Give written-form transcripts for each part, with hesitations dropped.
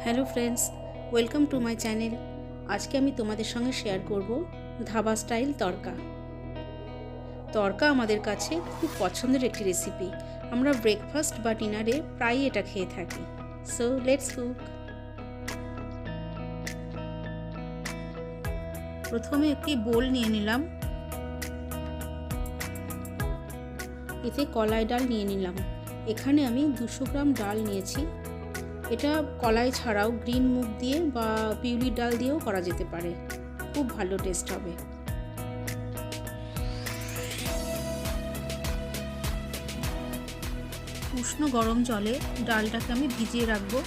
Hello friends, welcome to my channel. আজকে আমি তোমাদের সঙ্গে শেয়ার করব ধাবা স্টাইল তড়কা। তড়কা আমাদের কাছে খুব পছন্দের একটি রেসিপি। আমরা ব্রেকফাস্ট বা ডিনারে প্রায়ই এটা খেয়ে থাকি। So let's cook. প্রথমে একটি বোল নিয়ে নিলাম, এতে কলাই ডাল নিয়ে নিলাম। এখানে আমি 200 গ্রাম ডাল নিয়েছি। এটা কলাই ছাড়াও গ্রিন মুগ দিয়ে বা পিউলির ডাল দিয়েও করা যেতে পারে, খুব ভালো টেস্ট হবে। উষ্ণ গরম জলে ডালটাকে আমি ভিজিয়ে রাখবো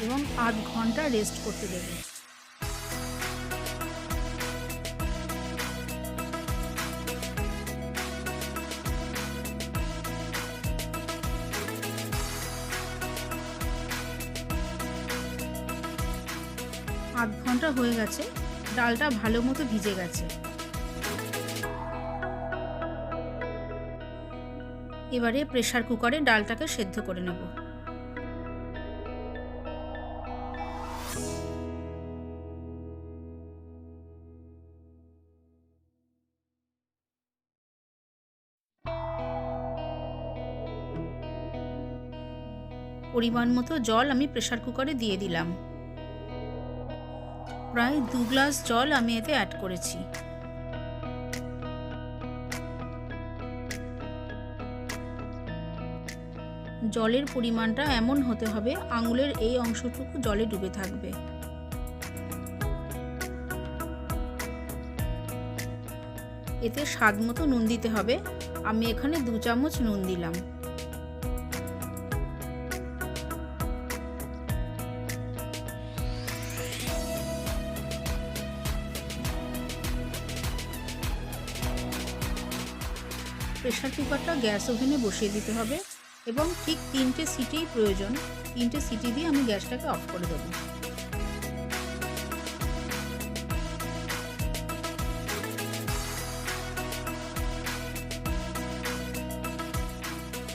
এবং আধ ঘন্টা রেস্ট করতে দেব। আধ ঘন্টা হয়ে গেছে, ডালটা ভালো মতো ভিজে গেছে। এবারে প্রেসার কুকারে ডালটাকে সেদ্ধ করে নেব। পরিমাণ মতো জল আমি প্রেসার কুকারে দিয়ে দিলাম। প্রায় 2 গ্লাস জল আমি এতে অ্যাড করেছি। জলের পরিমাণটা এমন হতে হবে আঙুলের এই অংশটুকু জলে ডুবে থাকবে। এতে স্বাদ মতো নুন দিতে হবে। আমি এখানে 2 চামচ নুন দিলাম। প্রেসার কুকারটা গ্যাস ওভেনে বসিয়ে দিতে হবে এবং ঠিক 3টে সিটিই প্রয়োজন। 3টে সিটি দিয়ে আমি গ্যাসটাকে অফ করে দেবো।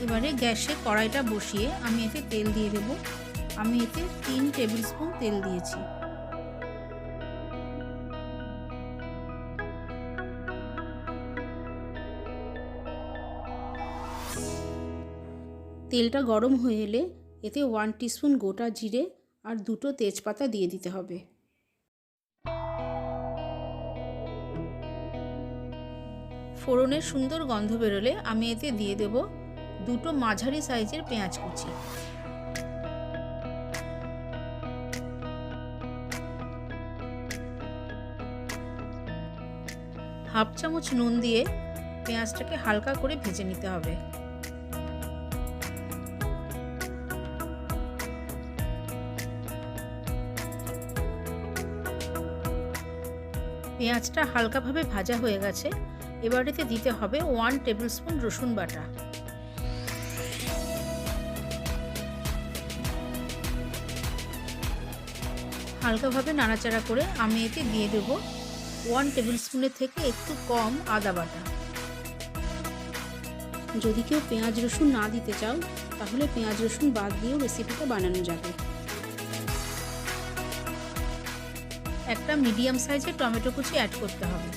এবারে গ্যাসে কড়াইটা বসিয়ে আমি এতে তেল দিয়ে দেব। আমি এতে 3 টেবিল স্পুন তেল দিয়েছি। তেলটা গরম হয়ে এলে এতে 1 টিস্পুন গোটা জিরে আর 2টো তেজপাতা দিয়ে দিতে হবে। ফোড়নের সুন্দর গন্ধ বেরোলে আমি এতে দিয়ে দেব 2টো মাঝারি সাইজের পেঁয়াজ কুচি। হাফ চামচ নুন দিয়ে পেঁয়াজটাকে হালকা করে ভেজে নিতে হবে। পেঁয়াজটা হালকাভাবে ভাজা হয়ে গেছে। এবার এতে দিতে হবে 1 টেবিল স্পুন রসুন বাটা। হালকাভাবে নাড়াচাড়া করে আমি এতে দিয়ে দেব 1 টেবিল স্পুনের থেকে একটু কম আদা বাটা। যদি কেউ পেঁয়াজ রসুন না দিতে চাও তাহলে পেঁয়াজ রসুন বাদ দিয়েও রেসিপিটা বানানো যাবে। একটা মিডিয়াম সাইজের টমেটো কুচি অ্যাড করতে হবে।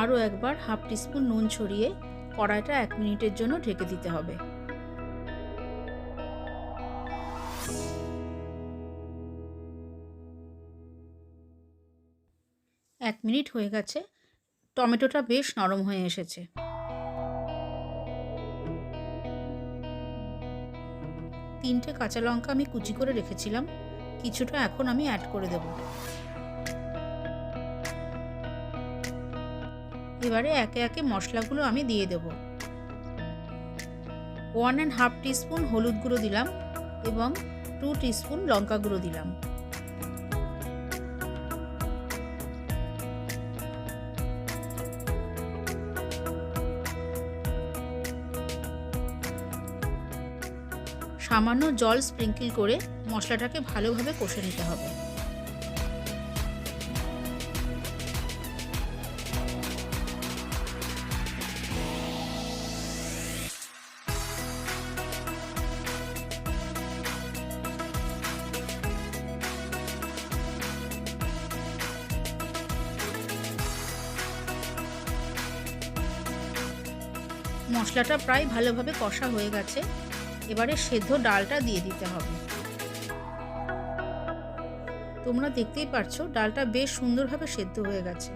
আরও একবার হাফ টিস্পুন নুন ছড়িয়ে কড়াইটা 1 মিনিটের জন্য ঢেকে দিতে হবে। 1 মিনিট হয়ে গেছে, টমেটোটা বেশ নরম হয়ে এসেছে। তিনটে কাঁচা লঙ্কা আমি কুচি করে রেখেছিলাম, কিছুটা এখন আমি অ্যাড করে দেব। এবারে একে একে মশলাগুলো আমি দিয়ে দেব। 1.5 টিস্পুন হলুদ গুঁড়ো দিলাম এবং 2 টিস্পুন লঙ্কা গুঁড়ো দিলাম। সামান্য জল স্প্রিঙ্কল করে মশলাটাকে ভালোভাবে কষে নিতে হবে। মশলাটা প্রায় ভালোভাবে কষা হয়ে গেছে। এবারে সেদ্ধ ডালটা দিয়ে দিতে হবে। তোমরা দেখতেই পারছো ডালটা বেশ সুন্দরভাবে সেদ্ধ হয়ে গেছে।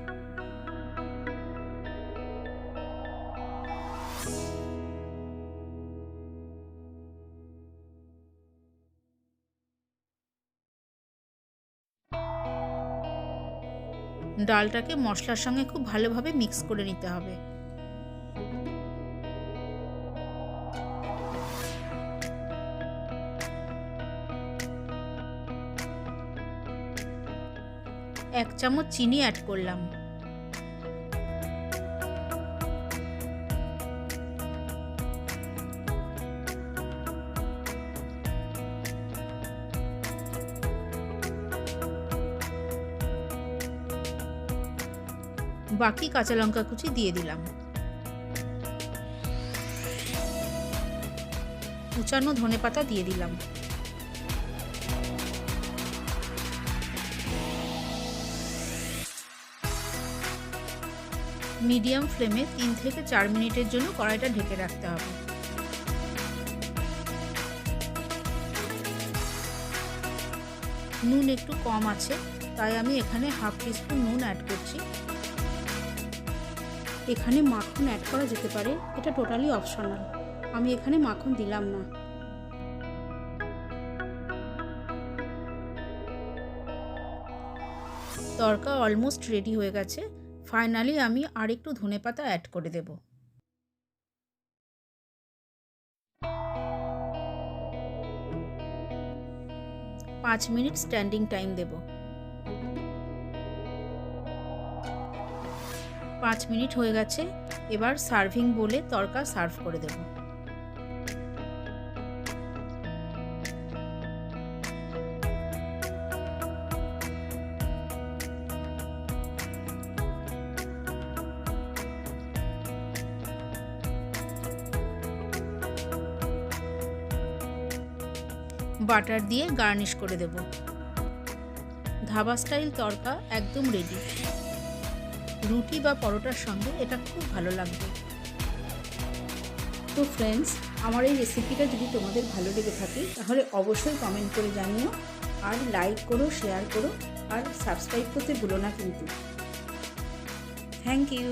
ডালটাকে মশলার সঙ্গে খুব ভালোভাবে মিক্স করে নিতে হবে। এক চামচ চিনি অ্যাড করলাম। বাকি কাঁচা লঙ্কা কুচি দিয়ে দিলাম। কুচানো ধনেপাতা দিয়ে দিলাম। মিডিয়াম ফ্লেমে 3 থেকে 4 মিনিটের জন্য কড়াইটা ঢেকে রাখতে হবে। নুন একটু কম আছে, তাই আমি এখানে হাফ টিস্পুন নুন অ্যাড করছি। এখানে মাখন অ্যাড করা যেতে পারে, এটা টোটালি অপশনাল। আমি এখানে মাখন দিলাম না। তরকা অলমোস্ট রেডি হয়ে গেছে। ফাইনালি আমি আর একটু ধনেপাতা অ্যাড করে দেব। পাঁচ মিনিট স্ট্যান্ডিং টাইম দেব। 5 মিনিট হয়ে গেছে। এবার সার্ভিং বোলে তরকা সার্ভ করে দেব। বাটার দিয়ে গার্নিশ করে দেব। ধাবা স্টাইল তরকা একদম রেডি। রুটি বা পরোটার সঙ্গে এটা খুব ভালো লাগবে। তো ফ্রেন্ডস, আমার এই রেসিপিটা যদি তোমাদের ভালো লেগে থাকে তাহলে অবশ্যই কমেন্ট করে জানিও, আর লাইক করো, শেয়ার করো, আর সাবস্ক্রাইব করতে ভুলো না কিন্তু। Thank you.